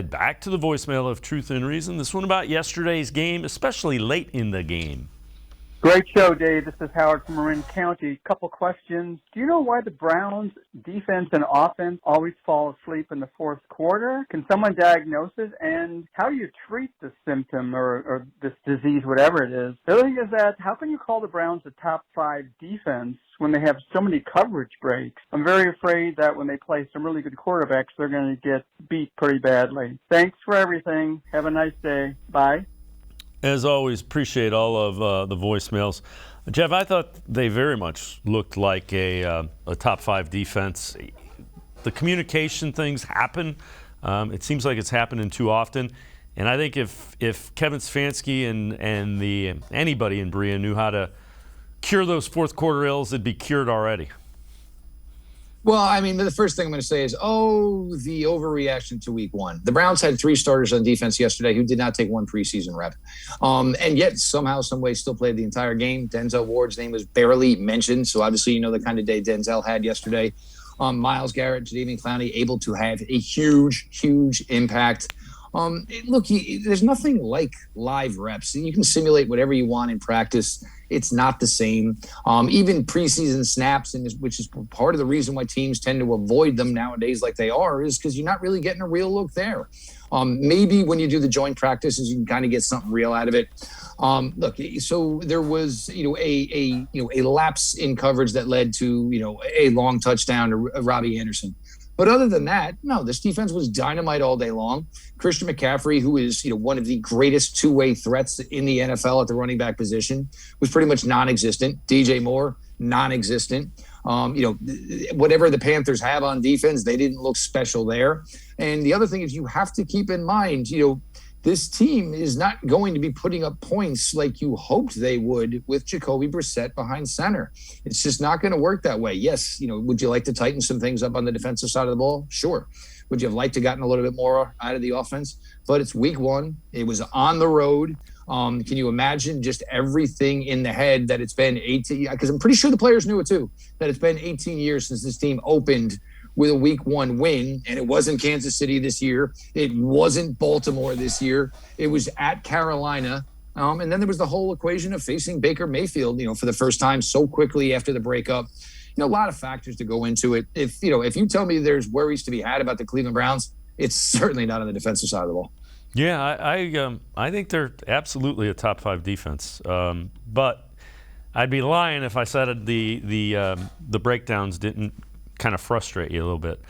Back to the voicemail of Truth and Reason. This one about yesterday's game, especially late in the game. Great show, Dave. This is Howard from Marin County. Couple questions. Do you know why the Browns' defense and offense always fall asleep in the fourth quarter? Can someone diagnose it? And how do you treat the symptom or this disease, whatever it is? The other thing is that how can you call the Browns a top 5 defense when they have so many coverage breaks? I'm very afraid that when they play some really good quarterbacks, they're going to get beat pretty badly. Thanks for everything. Have a nice day. Bye. As always, appreciate all of the voicemails. Jeff, I thought they very much looked like a top 5 defense. The communication things happen. It seems like it's happening too often. And I think if Kevin Stefanski and anybody in Berea knew how to cure those fourth quarter ills, it'd be cured already. Well, I mean, the first thing I'm going to say is, the overreaction to week one. The Browns had 3 starters on defense yesterday who did not take one preseason rep. And yet somehow, some way still played the entire game. Denzel Ward's name was barely mentioned. So obviously, you know, the kind of day Denzel had yesterday. Myles Garrett, Jadeveon Clowney able to have a huge, huge impact. There's nothing like live reps. You can simulate whatever you want in practice. It's not the same. Even preseason snaps, which is part of the reason why teams tend to avoid them nowadays like they are, is because you're not really getting a real look there. Maybe when you do the joint practices, you can kind of get something real out of it. So there was, a lapse in coverage that led to, a long touchdown to Robbie Anderson. But other than that, no, this defense was dynamite all day long. Christian McCaffrey, who is, one of the greatest two-way threats in the NFL at the running back position, was pretty much non-existent. DJ Moore, non-existent. Whatever the Panthers have on defense, they didn't look special there. And the other thing is you have to keep in mind, this team is not going to be putting up points like you hoped they would with Jacoby Brissett behind center. It's just not going to work that way. Yes, would you like to tighten some things up on the defensive side of the ball? Sure. Would you have liked to gotten a little bit more out of the offense? But it's week one. It was on the road. Can you imagine just everything in the head that it's been 18? Because I'm pretty sure the players knew it too, that it's been 18 years since this team opened with a week one win, and it wasn't Kansas City this year. It wasn't Baltimore this year. It was at Carolina. And then there was the whole equation of facing Baker Mayfield, for the first time so quickly after the breakup. A lot of factors to go into it. If you tell me there's worries to be had about the Cleveland Browns, it's certainly not on the defensive side of the ball. Yeah, I think they're absolutely a top 5 defense. But I'd be lying if I said the breakdowns didn't kind of frustrate you a little bit.